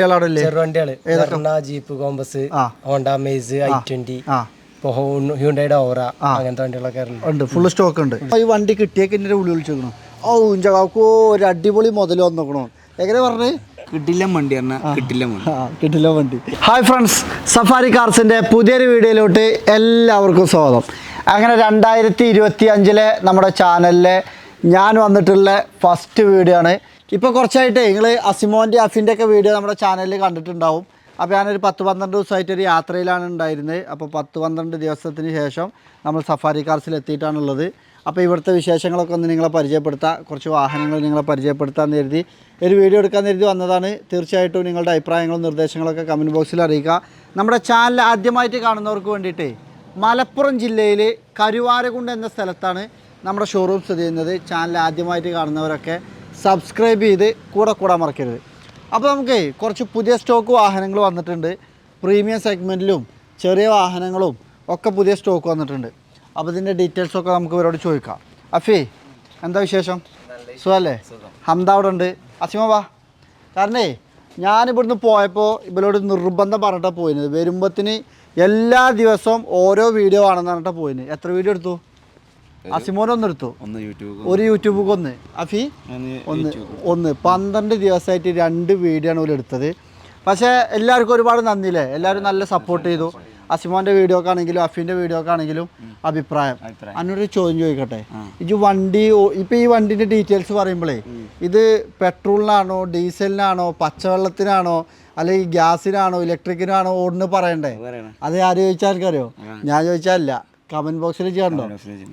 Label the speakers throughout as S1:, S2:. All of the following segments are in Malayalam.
S1: വണ്ടികളാണല്ലേ?
S2: ചെറുവണ്ടികള് jeep, compass, Honda Amaze, i20, ഹ്യുണ്ടായിയുടെ ഓറ, അങ്ങനത്തെ വണ്ടികളൊക്കെ
S1: ഉണ്ട്. ഫുൾ സ്റ്റോക്ക് ഉണ്ട്. ഈ വണ്ടി കിട്ടിയേക്ക് ഉള്ളി വിളിച്ചേക്കണോ? ഓ ഇഞ്ചാക്കോ ഒരു അടിപൊളി മുതൽ വന്നോക്കണോ? എങ്ങനെ പറഞ്ഞേ?
S2: കിട്ടില്ല വണ്ടി
S1: കിട്ടില്ല വണ്ടി. ഹായ് ഫ്രണ്ട്സ്, സഫാരി കാർസിൻ്റെ പുതിയൊരു വീഡിയോയിലോട്ട് എല്ലാവർക്കും സ്വാഗതം. അങ്ങനെ 2025 നമ്മുടെ ചാനലിലെ ഞാൻ വന്നിട്ടുള്ള ഫസ്റ്റ് വീഡിയോ ആണ്. ഇപ്പോൾ കുറച്ചായിട്ട് നിങ്ങൾ അസിമോൻ്റെ അഫിൻ്റെ ഒക്കെ വീഡിയോ നമ്മുടെ ചാനലിൽ കണ്ടിട്ടുണ്ടാവും. അപ്പോൾ ഞാനൊരു 10-12 ദിവസമായിട്ടൊരു യാത്രയിലാണ് ഉണ്ടായിരുന്നത്. അപ്പോൾ 10-12 ദിവസത്തിന് ശേഷം നമ്മൾ സഫാരി കാർസിൽ എത്തിയിട്ടാണുള്ളത്. അപ്പോൾ ഇവിടുത്തെ വിശേഷങ്ങളൊക്കെ ഒന്ന് നിങ്ങളെ പരിചയപ്പെടുത്താം, കുറച്ച് വാഹനങ്ങൾ നിങ്ങളെ പരിചയപ്പെടുത്താൻ കരുതി ഒരു വീഡിയോ എടുക്കാൻ കരുതി വന്നതാണ്. തീർച്ചയായിട്ടും നിങ്ങളുടെ അഭിപ്രായങ്ങളും നിർദ്ദേശങ്ങളൊക്കെ കമൻറ്റ് ബോക്സിൽ അറിയിക്കുക. നമ്മുടെ ചാനൽ ആദ്യമായിട്ട് കാണുന്നവർക്ക് വേണ്ടിയിട്ട് മലപ്പുറം ജില്ലയിൽ കരുവാരകുണ്ട് എന്ന സ്ഥലത്താണ് നമ്മുടെ ഷോറൂം സ്ഥിതി ചെയ്യുന്നത്. ചാനൽ ആദ്യമായിട്ട് കാണുന്നവരൊക്കെ സബ്സ്ക്രൈബ് ചെയ്ത് കൂടെ മറക്കരുത്. അപ്പോൾ നമുക്ക് കുറച്ച് പുതിയ സ്റ്റോക്ക് വാഹനങ്ങൾ വന്നിട്ടുണ്ട്. പ്രീമിയം സെഗ്മെൻറ്റിലും ചെറിയ വാഹനങ്ങളും ഒക്കെ പുതിയ സ്റ്റോക്ക് വന്നിട്ടുണ്ട്. അപ്പോൾ ഇതിൻ്റെ ഡീറ്റെയിൽസൊക്കെ നമുക്ക് ഇവരോട് ചോദിക്കാം. അഫി, എന്താ വിശേഷം? സുഖല്ലേ? ഹംദ അവിടെ ഉണ്ട്. അസിമ വാ. കാരണേ ഞാനിവിടുന്ന് പോയപ്പോൾ ഇവരോട് നിർബന്ധം പറഞ്ഞിട്ടാണ് പോയിന്. വരുമ്പത്തിന് എല്ലാ ദിവസവും ഓരോ വീഡിയോ ആണെന്ന് പറഞ്ഞിട്ടാണ് പോയിന്. എത്ര വീഡിയോ എടുത്തു? അസിമോനൊന്നും എടുത്തു, ഒരു യൂട്യൂബിൽ ഒന്ന്. അഫി ഒന്ന് 12 ദിവസമായിട്ട് 2 വീഡിയോ ആണ് ഓല് എടുത്തത്. പക്ഷേ എല്ലാവർക്കും ഒരുപാട് നന്ദിയില്ലേ, എല്ലാവരും നല്ല സപ്പോർട്ട് ചെയ്തു. അസിമോൻ്റെ വീഡിയോക്കാണെങ്കിലും അഫിൻ്റെ വീഡിയോക്കാണെങ്കിലും അഭിപ്രായം. അതിനൊരു ചോദ്യം ചോദിക്കട്ടെ, ഇത് വണ്ടി ഇപ്പം ഈ വണ്ടീൻ്റെ ഡീറ്റെയിൽസ് പറയുമ്പോഴേ ഇത് പെട്രോളിനാണോ ഡീസലിനാണോ പച്ചവെള്ളത്തിനാണോ അല്ലെങ്കിൽ ഗ്യാസിനാണോ ഇലക്ട്രിക്കിനാണോ ഓടുന്ന് പറയണ്ടേ? അത് ആര് ചോദിച്ചാൽ എനിക്കറിയോ? ഞാൻ ചോദിച്ചാലല്ല, കമൻറ്റ് ബോക്സിൽ ചെയ്യണ്ടോ?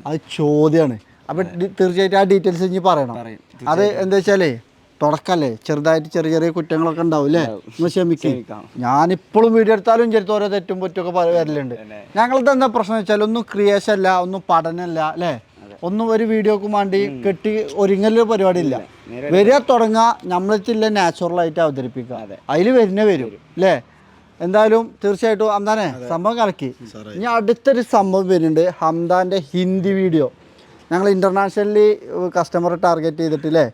S1: അത് ചോദ്യമാണ്. അപ്പം തീർച്ചയായിട്ടും ആ ഡീറ്റെയിൽസ് ഇനി പറയണം. അത് എന്താ വെച്ചാലേ തുടക്കല്ലേ, ചെറുതായിട്ട് ചെറിയ കുറ്റങ്ങളൊക്കെ ഉണ്ടാവും അല്ലേ? നിങ്ങൾ ക്ഷമിക്കാം. ഞാനിപ്പോഴും വീഡിയോ എടുത്താലും ചെറുത്ത് ഓരോ തെറ്റും പറ്റുമൊക്കെ വരലുണ്ട്. ഞങ്ങളത് എന്താ പ്രശ്നം വെച്ചാൽ ഒന്നും ക്രിയേഷൻ അല്ല, ഒന്നും പഠനമല്ല അല്ലേ, ഒന്നും ഒരു വീഡിയോക്കും വേണ്ടി കെട്ടി ഒരുങ്ങലൊരു പരിപാടി ഇല്ല. വരിക തുടങ്ങുക, നമ്മളെത്തില്ല നാച്ചുറലായിട്ട് അവതരിപ്പിക്കുക, അതിൽ വരും അല്ലേ? എന്തായാലും തീർച്ചയായിട്ടും ഹംദാനെ സംഭവം കലക്കി. ഇനി അടുത്തൊരു സംഭവം വരുന്നുണ്ട്, ഹംദാൻ്റെ ഹിന്ദി വീഡിയോ. ഞങ്ങൾ ഇൻ്റർനാഷണലി കസ്റ്റമറെ ടാർഗറ്റ് ചെയ്തിട്ടില്ലേ,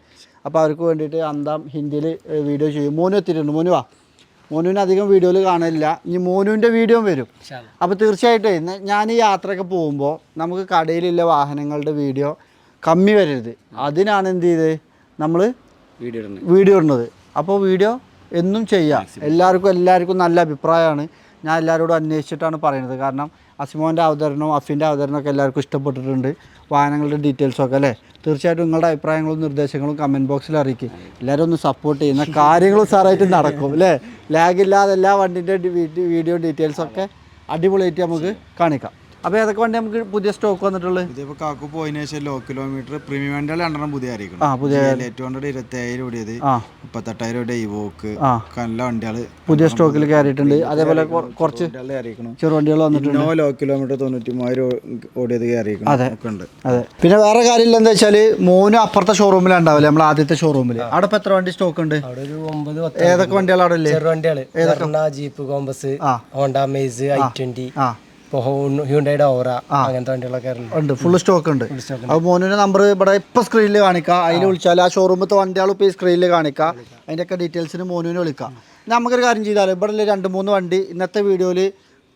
S1: അപ്പോൾ അവർക്ക് വേണ്ടിയിട്ട് ഹംദാം ഹിന്ദിയിൽ വീഡിയോ ചെയ്യും. മോനു എത്തിയിട്ടുണ്ട്. മോനു വാ. മോനുവിന് അധികം വീഡിയോയിൽ കാണില്ല, ഇനി മോനുവിൻ്റെ വീഡിയോ വരും. അപ്പോൾ തീർച്ചയായിട്ടും ഞാൻ ഈ യാത്രയൊക്കെ പോകുമ്പോൾ നമുക്ക് കടയിലുള്ള വാഹനങ്ങളുടെ വീഡിയോ കമ്മി വരരുത്. അതിനാണ് എന്ത് ചെയ്ത് നമ്മൾ വീഡിയോ ഇടുന്നത്. അപ്പോൾ വീഡിയോ എന്നും ചെയ്യാം. എല്ലാവർക്കും നല്ല അഭിപ്രായമാണ്. ഞാൻ എല്ലാവരോടും അന്വേഷിച്ചിട്ടാണ് പറയുന്നത്. കാരണം അസിമോൻ്റെ അവതരണവും അഫിൻ്റെ അവതരണമൊക്കെ എല്ലാവർക്കും ഇഷ്ടപ്പെട്ടിട്ടുണ്ട്. വാഹനങ്ങളുടെ ഡീറ്റെയിൽസൊക്കെ അല്ലേ. തീർച്ചയായിട്ടും നിങ്ങളുടെ അഭിപ്രായങ്ങളും നിർദ്ദേശങ്ങളും കമൻറ്റ് ബോക്സിൽ അറിയിക്കും. എല്ലാവരും ഒന്ന് സപ്പോർട്ട് ചെയ്യുന്ന കാര്യങ്ങളും സാറായിട്ട് നടക്കും അല്ലേ. ലാഗില്ലാതെ എല്ലാ വണ്ടിൻ്റെ വീഡിയോ ഡീറ്റെയിൽസൊക്കെ അടിപൊളിയായിട്ട് നമുക്ക് കാണിക്കാം. അപ്പോൾ ഏതൊക്കെ വണ്ടി നമുക്ക് പുതിയ സ്റ്റോക്ക് വന്നിട്ടുള്ളത്?
S3: ഇതിപ്പോൾ കാക്കു പോയതിനു ശേഷം ലോ കിലോമീറ്റർ പ്രീമിയം വണ്ടികൾ 2 പുതിയ ആയിരിക്കും. 227 ഓടിയത്, 38,000 ഇവോക്ക്, നല്ല വണ്ടികൾ
S1: പുതിയ സ്റ്റോക്കിൽ കയറിയിട്ടുണ്ട്. അതേപോലെ കുറച്ച് ചെറുവണ്ടികൾ വന്നിട്ടുണ്ട്.
S3: ലോ കിലോമീറ്റർ 93,000 ഓടിയത് കയറിയിരിക്കും.
S1: അതെ. പിന്നെ വേറെ കാര്യമില്ല, എന്താ വെച്ചാൽ മോനും അപ്പുറത്തെ ഷോറൂമിലുണ്ടാവില്ലേ, നമ്മൾ ആദ്യത്തെ ഷോറൂമിൽ. അവിടെ ഇപ്പോൾ എത്ര വണ്ടി സ്റ്റോക്ക് ഉണ്ട്? ഏതൊക്കെ വണ്ടികൾ അവിടെ ഇല്ലേ?
S2: ചെറുവണ്ടികള് jeep, compass, Honda Amaze, i20, ഹ്യുണ്ടായിയുടെ ഓറ, അങ്ങനത്തെ വണ്ടികളൊക്കെ
S1: ഉണ്ട്. ഫുൾ സ്റ്റോക്ക് ഉണ്ട്. അപ്പോൾ മോനിൻ്റെ നമ്പർ ഇവിടെ ഇപ്പോൾ സ്ക്രീനിൽ കാണിക്കാം. അതിൽ വിളിച്ചാൽ ആ ഷോറൂമത്തെ വണ്ടികൾ ഇപ്പോൾ ഈ സ്ക്രീനിൽ കാണിക്കാം. അതിൻ്റെയൊക്കെ ഡീറ്റെയിൽസിന് മോനുവിനെ വിളിക്കാം. നമുക്കൊരു കാര്യം ചെയ്താൽ ഇവിടെ 2-3 വണ്ടി ഇന്നത്തെ വീഡിയോയിൽ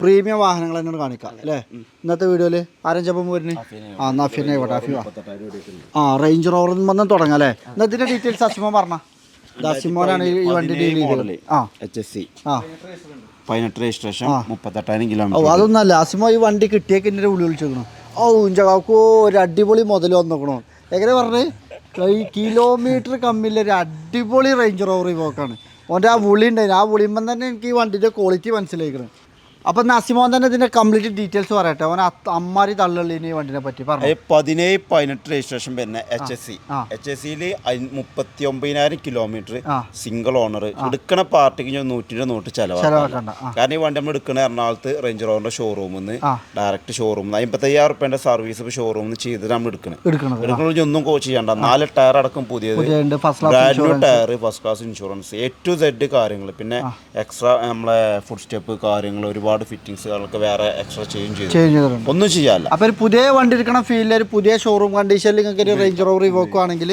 S1: പ്രീമിയം വാഹനങ്ങൾ തന്നെയാണ് കാണിക്കാം അല്ലേ. ഇന്നത്തെ വീഡിയോയിൽ ആരഞ്ചപ്പം വരുന്നത് നഫീനെ റേഞ്ച് റോവറിൽ നിന്നും തുടങ്ങാം അല്ലേ. ഇന്നത്തെ ഡീറ്റെയിൽസ് അസിമോൻ പറഞ്ഞ അസിമോനാണ് ഈ വണ്ടി ഡീൽ ചെയ്തത്.
S3: HSC 18 registration, 38,000 kilometre.
S1: അതൊന്നല്ല, അസിമോ ഈ വണ്ടി കിട്ടിയേക്ക് എൻ്റെ ഉള്ളി വിളിച്ചേക്കണോ? ഓ ഇഞ്ചാക്കോ ഒരു അടിപൊളി മുതൽ വന്നോക്കണോ? എങ്ങനെ പറഞ്ഞ് ഈ കിലോമീറ്റർ കമ്മിയുള്ള ഒരു അടിപൊളി റേഞ്ച് റോവർ പോക്കാണ്. ഓൻ്റെ ആ വിളി ഉണ്ടായിരുന്നു. ആ വിളിയുമ്പം തന്നെ എനിക്ക് ഈ വണ്ടിൻ്റെ ക്വാളിറ്റി മനസ്സിലാക്കണം. അപ്പം നസിമോൻ തന്നെ ഇതിൻ്റെ കംപ്ലീറ്റ് ഡീറ്റെയിൽസ് പറയട്ടെ. അവൻ അമ്മാരി തള്ളുള്ളി ഈ വണ്ടിനെ പറ്റി പറഞ്ഞു.
S3: 17-18 രജിസ്ട്രേഷൻ പിന്നെ HSC. HSCയിൽ 39,000 കിലോമീറ്റർ, സിംഗിൾ ഓണർ. എടുക്കണ പാർട്ടിക്ക് 100 നോട്ട് ചെലവാക്കണ്ട. കാരണം ഈ വണ്ടി നമ്മൾ എടുക്കണ എറണാകുളത്ത് റേഞ്ച് റോവറിന്റെ ഷോറൂമിൽ നിന്ന് ഡയറക്റ്റ് ഷോറൂമിൽ 55,000 റുപ്യേന്റെ സർവീസ് ഇപ്പോൾ ഷോറൂമിൽ നിന്ന് ചെയ്തിട്ട് നമ്മൾ എടുക്കണത് ഒന്നും ചെയ്യണ്ട. 4 ടയർ അടക്കം പുതിയത്, brand new tyre, first class insurance, A to Z കാര്യങ്ങൾ. പിന്നെ എക്സ്ട്രാ നമ്മളെ ഫുഡ് സ്റ്റെപ്പ് കാര്യങ്ങൾ, ഒരുപാട് ഫിറ്റിംഗ്സുകളൊക്കെ വേറെ എക്സ്ട്രാ ചേഞ്ച് ചെയ്തിട്ടുണ്ട്. ഒന്നും ചെയ്യാല്ല.
S1: അപ്പോൾ ഒരു പുതിയ വണ്ടി എടുക്കണ ഫീലിൽ ഒരു പുതിയ ഷോറൂം കണ്ടീഷനിൽ നിങ്ങൾക്ക് ഒരു റേഞ്ച് റോവർ ഇവോക്കുവാണെങ്കിൽ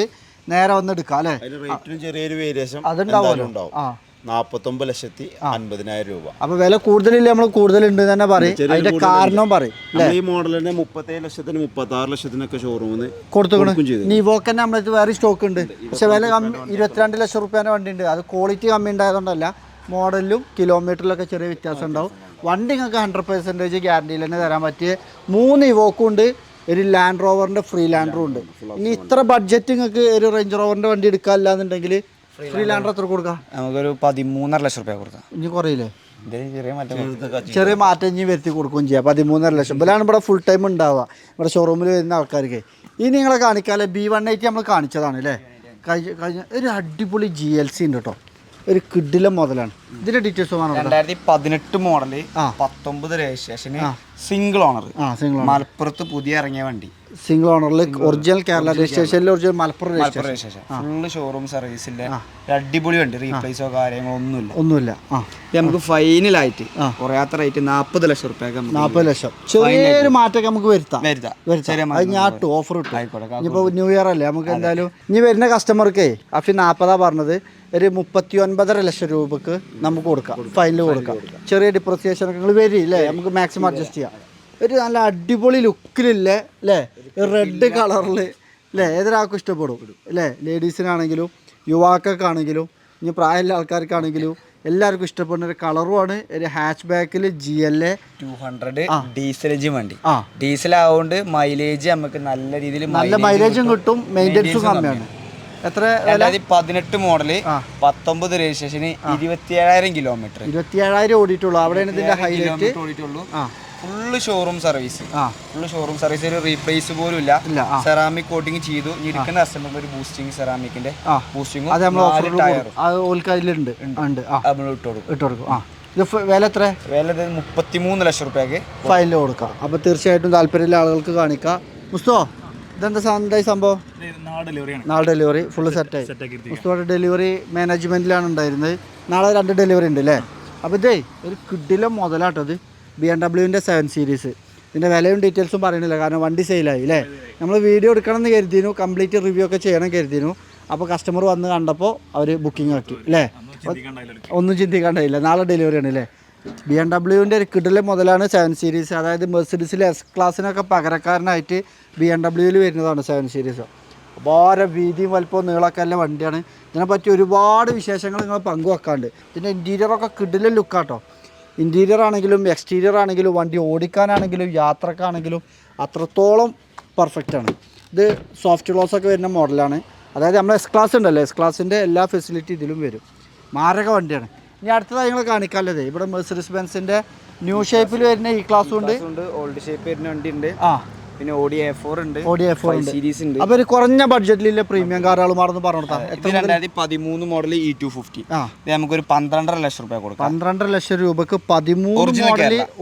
S1: നേരെ വന്ന് എടുക്കാം അല്ലേ.
S3: റേറ്റിനും ചെറിയൊരു വേരിയേഷൻ
S1: അതുണ്ടാവുമല്ലോ.
S3: 49,50,000 രൂപ.
S1: അപ്പോൾ വില കൂടുതലില്ല, നമ്മൾ കൂടുതലുണ്ട് തന്നെ പറയും. അതിന്റെ കാരണം പറയും.
S3: ഈ മോഡൽ തന്നെ 37,00,000 36,00,000 ഷോറൂമിൽ
S1: കൊടുത്തുകൊണ്ട് നിവോക്ക് തന്നെ നമ്മളത് വേറെ സ്റ്റോക്ക് ഉണ്ട്. പക്ഷെ വില കമ്മി 22 ലക്ഷം റുപ്യേൻ്റെ വണ്ടി ഉണ്ട്. അത് ക്വാളിറ്റി കമ്മി ഉണ്ടായതുകൊണ്ടല്ല, മോഡലിലും കിലോമീറ്ററിലൊക്കെ ചെറിയ വ്യത്യാസം ഉണ്ടാവും. വണ്ടി നിങ്ങൾക്ക് 100% ഗ്യാരണ്ടിയിൽ തന്നെ തരാൻ പറ്റിയ 3 ഇവോക്കും ഉണ്ട്, ഒരു ലാൻഡ് റോവറിൻ്റെ ഫ്രീ ലാൻഡറും ഉണ്ട്. ഇനി ഇത്ര ബഡ്ജറ്റ് നിങ്ങൾക്ക് ഒരു റേഞ്ച് റോവറിൻ്റെ വണ്ടി എടുക്കാനില്ല എന്നുണ്ടെങ്കിൽ ഫ്രീ ലാൻഡർ എത്ര കൊടുക്കാം?
S2: നമുക്കൊരു 13.5 ലക്ഷം രൂപ കൊടുക്കാം.
S1: ഇനി കുറയില്ലേ? ചെറിയ മാറ്റം ഇനി വരുത്തി കൊടുക്കുകയും ചെയ്യാം. 13.5 ലക്ഷം ഇതിലാണ് ഇവിടെ ഫുൾ ടൈം ഉണ്ടാവുക, ഇവിടെ ഷോറൂമിൽ വരുന്ന ആൾക്കാർക്ക്. ഇനി നിങ്ങളെ കാണിക്കാല്ലേ B180 നമ്മൾ കാണിച്ചതാണ് അല്ലേ? കഴിഞ്ഞ ഒരു അടിപൊളി GLC ഉണ്ട് കേട്ടോ, ഒരു കിഡിലെ മുതലാണ്. ഇതിന്റെ details
S2: 2018 model 19 registration single owner, മലപ്പുറത്ത് പുതിയ ഇറങ്ങിയ വണ്ടി.
S1: സിംഗിൾ ഓണറിൽ ഒറിജിനൽ കേരള രജിസ്ട്രേഷനിൽ original Malappuram
S2: registration, full showroom സർവീസിന്റെ അടിപൊളി വണ്ടി. റീപ്ലേസോ കാര്യങ്ങളോ
S1: ഒന്നുമില്ല.
S2: നമുക്ക് ഫൈനലായിട്ട് കുറയാത്ത റേറ്റ് 40 ലക്ഷം റുപ്യ.
S1: 40 ലക്ഷം ചെറിയൊരു മാറ്റമൊക്കെ നമുക്ക് വരുത്താം. ഞാൻ ഓഫർ ഇട്ടു. ഇനിയിപ്പോൾ ന്യൂ ഇയർ അല്ലേ, നമുക്ക് എന്തായാലും ഇനി വരുന്ന കസ്റ്റമർക്ക് അഫി 40 പറഞ്ഞത്, ഒരു 39.5 ലക്ഷം രൂപക്ക് നമുക്ക് കൊടുക്കാം, ഫൈനൽ കൊടുക്കാം. ചെറിയ ഡിപ്രിസിയേഷൻ ഒക്കെ നിങ്ങൾ വരില്ലേ, നമുക്ക് മാക്സിമം അഡ്ജസ്റ്റ് ചെയ്യാം. ഒരു നല്ല അടിപൊളി ലുക്കിലില്ലേ അല്ലേ, റെഡ് കളറിൽ അല്ലേ, ഏതൊരാൾക്കും ഇഷ്ടപ്പെടും അല്ലേ. ലേഡീസിനാണെങ്കിലും യുവാക്കൾക്കാണെങ്കിലും ഇനി പ്രായമുള്ള ആൾക്കാർക്കാണെങ്കിലും എല്ലാവർക്കും ഇഷ്ടപ്പെടുന്ന ഒരു കളറുമാണ്. ഒരു ഹാച്ച് ബാക്കിൽ GLA 200
S2: ഡീസൽ എഞ്ചിൻ വണ്ടി. ഡീസൽ മൈലേജ് നമുക്ക് നല്ല രീതിയിൽ
S1: നല്ല മൈലേജും കിട്ടും, മെയിൻ്റെനൻസും കമ്മിയാണ്. എത്ര?
S2: 2018 മോഡല് 19 രജിസ്ട്രേഷന് 27,000 കിലോമീറ്റർ.
S1: 27,000 ഓടിയിട്ടുള്ളൂ. അവിടെയാണ് ഇതിന്റെ ഹൈലൈറ്റ്.
S2: ഫുള്ള് ഷോറൂം സർവീസ്, ഒരു റീപ്ലേസ് പോലും ഇല്ല. സെറാമിക് കോട്ടിങ് ചെയ്തു. ഇരിക്കുന്ന കസ്റ്റമർക്ക് ഒരു ബൂസ്റ്റിംഗ്, സെറാമിക്കിന്റെ ബൂസ്റ്റിംഗ്
S1: ഇട്ടുകൊടുക്കും. വില എത്ര?
S2: വില 33 ലക്ഷം റുപ്യക്ക്
S1: ഫൈനൽ കൊടുക്കാം. അപ്പൊ തീർച്ചയായിട്ടും താല്പര്യമുള്ള ആളുകൾക്ക് കാണിക്കാം. മുസ്തോ, ഇതെന്താ സംഭവം? നാളെ ഡെലിവറി ഫുള്ള് സെറ്റായി. മുസ്തോയുടെ ഡെലിവറി മാനേജ്മെന്റിലാണ് ഉണ്ടായിരുന്നത്. നാളെ 2 ഡെലിവറി ഉണ്ട് അല്ലേ? അപ്പോൾ ഇതേ ഒരു കിഡിലെ മുതലാട്ടത് BMW 7 സീരീസ്. ഇതിൻ്റെ വിലയും ഡീറ്റെയിൽസും പറയണില്ല, കാരണം വണ്ടി സെയിലായി അല്ലേ. നമ്മൾ വീഡിയോ എടുക്കണം എന്ന് കരുതിയിരുന്നു, കംപ്ലീറ്റ് റിവ്യൂ ഒക്കെ ചെയ്യണം കരുതിയിരുന്നു. അപ്പോൾ കസ്റ്റമർ വന്ന് കണ്ടപ്പോൾ അവർ ബുക്കിംഗ് ആക്കി അല്ലേ. ഒന്നും ചിന്തിക്കാണ്ടായില്ല, നാളെ ഡെലിവറി ആണ് അല്ലേ. BMW ഒരു കിഡിലെ മുതലാണ് 7 സീരീസ്. അതായത് മെർസിഡീസിലെ S ക്ലാസ്സിനൊക്കെ പകരക്കാരനായിട്ട് BMW വരുന്നതാണ് 7 സീരീസ്. വളരെ വീതിയും വലിപ്പവും നീളമൊക്കെ നല്ല വണ്ടിയാണ്. ഇതിനെപ്പറ്റി ഒരുപാട് വിശേഷങ്ങൾ നിങ്ങൾ പങ്കുവെക്കാണ്ട്. ഇതിൻ്റെ ഇൻറ്റീരിയറൊക്കെ കിഡിലെ ലുക്കാട്ടോ. ഇൻറ്റീരിയർ ആണെങ്കിലും എക്സ്റ്റീരിയർ ആണെങ്കിലും വണ്ടി ഓടിക്കാനാണെങ്കിലും യാത്രക്കാണെങ്കിലും അത്രത്തോളം പെർഫെക്റ്റാണ്. ഇത് സോഫ്റ്റ് ക്ലോസൊക്കെ വരുന്ന മോഡലാണ്. അതായത് നമ്മൾ S ക്ലാസ് ഉണ്ടല്ലോ, S ക്ലാസ്സിൻ്റെ എല്ലാ ഫെസിലിറ്റി ഇതിലും വരും. മാരക വണ്ടിയാണ്. ഇനി അടുത്തതായി നിങ്ങൾ കാണിക്കാനുള്ളത് ഇവിടെ മെർസിഡീസ് ബെൻസിൻ്റെ ന്യൂ ഷേപ്പിൽ വരുന്ന ഈ ക്ലാസ്സും ഉണ്ട്,
S2: ഓൾഡ് ഷേപ്പ് വരുന്ന വണ്ടി ഉണ്ട്. പിന്നെ Audi A4 ഉണ്ട്, സീരീസ് ഉണ്ട്.
S1: അപ്പോൾ ഒരു കുറഞ്ഞ ബഡ്ജറ്റിലെ പ്രീമിയം കാറുകൾ മാറുന്നു പറഞ്ഞോട്ടാ.
S2: 2013 മോഡൽ E250 നമുക്കൊരു 12.5 ലക്ഷം രൂപ കൊടുക്കാം. 12
S1: ലക്ഷം രൂപക്ക് 13 മോഡൽ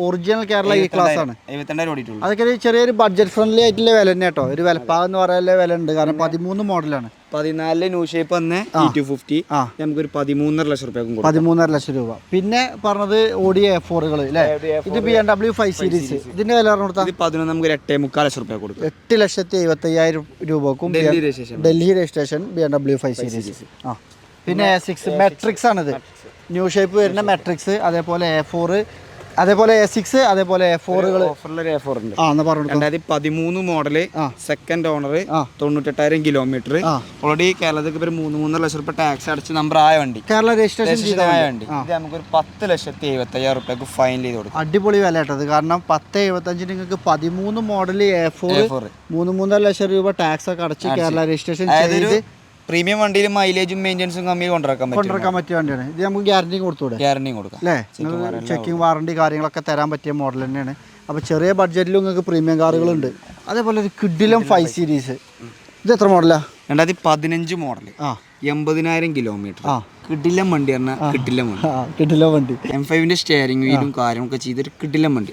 S1: ഒറിജിനൽ കേരള ഈ ക്ലാസ് ആണ്.
S2: 72 ഓടിയിട്ടുള്ളൂ.
S1: അതൊക്കെ ചെറിയൊരു ബഡ്ജറ്റ് ഫ്രണ്ട്ലി ആയിട്ടുള്ള വില തന്നെ കേട്ടോ. ഒരു വിലപ്പാന്ന് പറയാനുള്ള വില ഉണ്ട്, കാരണം 13 മോഡലാണ്.
S2: 14 ന്യൂ ഷേപ്പ് വന്ന് E250 നമുക്കൊരു 13.5 ലക്ഷം രൂപ.
S1: 13.5 ലക്ഷം രൂപ. പിന്നെ പറഞ്ഞത് Audi A4കൾ അല്ലേ. ഇത് BMW 5 സീരീസ്. ഇതിന്റെ വില പറഞ്ഞാൽ
S2: 11 നമുക്ക് 8.25 ലക്ഷം രൂപ കൊടുക്കും.
S1: 8,75,000 രൂപക്കും ഡൽഹി രജിസ്ട്രേഷൻ BMW 5 സീരീസ്. പിന്നെ A6 മെട്രിക്സ് ആണിത്. ന്യൂ ഷേപ്പ് വരുന്ന മെട്രിക്സ്, അതേപോലെ A4, അതേപോലെ A6, അതേപോലെ A4കൾ.
S2: 2013 model, second owner, 98,000 kilometre. Already കേരളത്തിൽ 3.5 ലക്ഷം രൂപ ടാക്സ് അടച്ച് നമ്പർ ആയ വണ്ടി,
S1: കേരള രജിസ്ട്രേഷൻ
S2: ആയ വണ്ടി. ഇത് നമുക്കൊരു 10,75,000 രൂപയ്ക്ക് ഫൈൻ ചെയ്ത് കൊടുക്കും.
S1: അടിപൊളി വില കേട്ടത്, കാരണം 10,75 നിങ്ങൾക്ക് 13 മോഡൽ A4 3.5 ലക്ഷം രൂപ ടാക്സ് ഒക്കെ അടച്ച് കേരള രജിസ്ട്രേഷൻ ചെയ്ത്
S2: പ്രീമിയം വണ്ടിയിൽ മൈലേജും മെയിൻ്റെനൻസും കമ്മി കൊണ്ടുവരാൻ
S1: പറ്റിയ വണ്ടിയാണ്. ഇത് നമുക്ക് ഗ്യാരണ്ടി കൊടുത്തൂടെ?
S2: ഗ്യാരണ്ടി കൊടുക്കാം
S1: അല്ലേ. ചെക്കിംഗ് വാറണ്ടി കാര്യങ്ങളൊക്കെ തരാൻ പറ്റിയ മോഡൽ തന്നെയാണ്. അപ്പോൾ ചെറിയ ബഡ്ജറ്റിലും നിങ്ങൾക്ക് പ്രീമിയം കാറുകളുണ്ട്. അതേപോലെ ഒരു കിഡിലും 5 സീരീസ്. ഇത് എത്ര മോഡലാണ്?
S2: 2015 മോഡൽ, 80,000 കിലോമീറ്റർ. കിടിലം വണ്ടി പറഞ്ഞാൽ കിടിലം വണ്ടി. M5 സ്റ്റിയറിംഗ് വീലും കാര്യമൊക്കെ ചെയ്തൊരു കിടിലം വണ്ടി.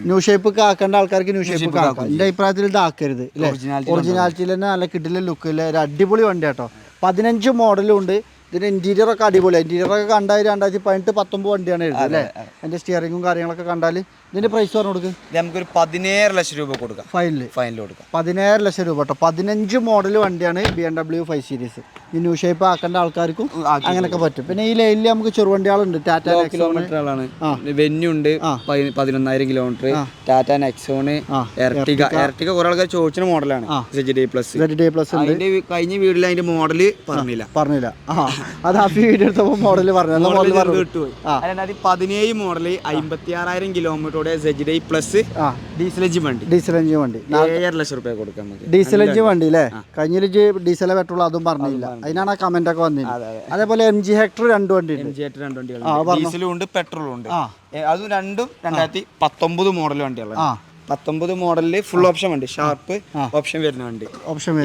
S2: ന്യൂ ഷേപ്പ് ആക്കേണ്ട ആൾക്കാർക്ക് ന്യൂ ഷേപ്പ് ആക്കാം. എൻ്റെ അഭിപ്രായത്തിൽ ഇത് ആക്കരുത്. ഒറിജിനാലിറ്റിയിൽ തന്നെ നല്ല കിടിലം ലുക്ക് ഇല്ല, ഒരു അടിപൊളി വണ്ടി കേട്ടോ. 15 മോഡലും ഉണ്ട്. ഇതിൻ്റെ ഇൻറ്റീരിയർ ഒക്കെ അടിപൊളിയാണ്. ഇൻറ്റീരിയർ ഒക്കെ കണ്ടാൽ 2018-19 വണ്ടിയാണ് എഴുതുന്നത് അല്ലേ. എൻ്റെ സ്റ്റിയറിങ്ങും കാര്യങ്ങളൊക്കെ കണ്ടാൽ
S1: ഇതിന്റെ പ്രൈസ് പറഞ്ഞു കൊടുക്ക്.
S2: ഇത് നമുക്കൊരു 17 ലക്ഷം രൂപ കൊടുക്കാം. ഫൈനൽ കൊടുക്കാം
S1: 17 ലക്ഷം രൂപ കേട്ടോ. 15 മോഡൽ വണ്ടിയാണ് BMW 5 സീരീസ്. ഈ ന്യൂ ഷേപ്പ് ആക്കേണ്ട ആൾക്കാർക്കും അങ്ങനെയൊക്കെ പറ്റും. പിന്നെ ഈ ലൈനിൽ നമുക്ക് ചെറുവണ്ടികളുണ്ട്. ടാറ്റ
S2: കിലോമീറ്ററുകളാണ്. വെന്യൂ ഉണ്ട് 11,000 കിലോമീറ്റർ. ടാറ്റ നെക്സോൺ, എർട്ടിക കുറെ ആൾക്കാർ ചോദിച്ച മോഡലാണ്.
S1: ZD+
S2: അതിന്റെ കഴിഞ്ഞ വീഡിയോയിൽ അതിന്റെ മോഡല് പറഞ്ഞില്ല.
S1: അത് ആ വീഡിയോ എടുത്തപ്പോൾ മോഡൽ പറഞ്ഞു.
S2: 17 മോഡല് 56,000 കിലോമീറ്ററോടെ ZD+ ഡീസൽ എഞ്ചിൻ വണ്ടി 7 ലക്ഷം രൂപ കൊടുക്കാം.
S1: ഡീസൽ എഞ്ചിൻ വണ്ടി അല്ലേ? കഴിഞ്ഞ ഡീസൽ പെട്രോൾ അതും പറഞ്ഞില്ല. അതിനാണ് ആ കമന്റ് ഒക്കെ വന്നത്. അതേപോലെ MG ഹെക്ടർ 2 വണ്ടി
S2: ഡീസലും ഉണ്ട് പെട്രോളും ഉണ്ട്. അതും രണ്ടും 2019 മോഡൽ വണ്ടികളാണ്. 19 മോഡലില് ഫുൾ ഓപ്ഷൻ വണ്ടി, ഷാർപ്പ് ഓപ്ഷൻ വരുന്ന വണ്ടി.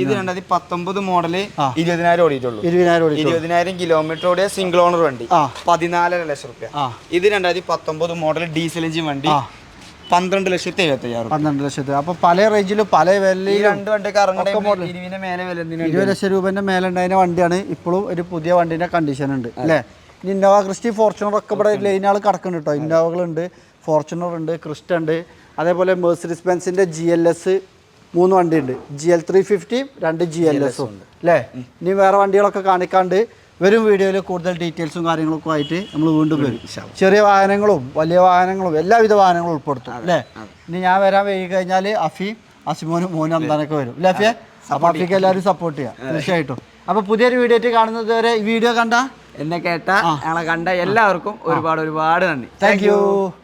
S2: ഇത് 2019 മോഡല് 20,000 ഓടിയിട്ടുള്ളൂ. 20,000 കിലോമീറ്റർ ഓടിയ സിംഗിൾ ഓണർ വണ്ടി 14.5 ലക്ഷം രൂപ. ഇത് 2019 മോഡൽ ഡീസൽ എഞ്ചിൻ വണ്ടി 12,75,000.
S1: 12 ലക്ഷത്തിൽ. അപ്പൊ പല റേഞ്ചിലും പല വിലയിലും 20 ലക്ഷം രൂപന്റെ മേലുണ്ടായിരുന്ന വണ്ടിയാണ്. ഇപ്പോഴും ഒരു പുതിയ വണ്ടിന്റെ കണ്ടീഷൻ ഉണ്ട് അല്ലേ? ഇന്നോവ ക്രിസ്റ്റ, ഫോർച്യൂണർ ഒക്കെ ഇവിടെ ലൈനുകൾ കിടക്കുന്നുണ്ട് കേട്ടോ. ഇന്നോവകളുണ്ട്, ഫോർച്യൂണർ ഉണ്ട്, ക്രിസ്റ്റ ഉണ്ട്. അതേപോലെ മെഴ്സിഡീസ് ബെൻസിന്റെ GLS 3 വണ്ടിയുണ്ട്. GL 350, 2 GLS ഉണ്ട് അല്ലേ? ഇനി വേറെ വണ്ടികളൊക്കെ കാണിക്കാണ്ട് വരും വീഡിയോയിൽ കൂടുതൽ ഡീറ്റെയിൽസും കാര്യങ്ങളൊക്കെ ആയിട്ട് നമ്മൾ വീണ്ടും വരും. ചെറിയ വാഹനങ്ങളും വലിയ വാഹനങ്ങളും എല്ലാവിധ വാഹനങ്ങളും ഉൾപ്പെടുത്തും അല്ലേ? ഇനി ഞാൻ വരാൻ വൈകി കഴിഞ്ഞാൽ അസിമോനും മോനും അന്താനൊക്കെ വരും അല്ലേ അഫിയെ? അപ്പൊ അഫിക്ക് എല്ലാവരും സപ്പോർട്ട് ചെയ്യാം തീർച്ചയായിട്ടും. അപ്പൊ പുതിയൊരു വീഡിയോ ആയിട്ട് കാണുന്നത് വരെ ഈ വീഡിയോ കണ്ട
S2: എന്നെ കേട്ട ഞങ്ങളെ കണ്ട എല്ലാവർക്കും ഒരുപാട് നന്ദി.
S1: Thank you.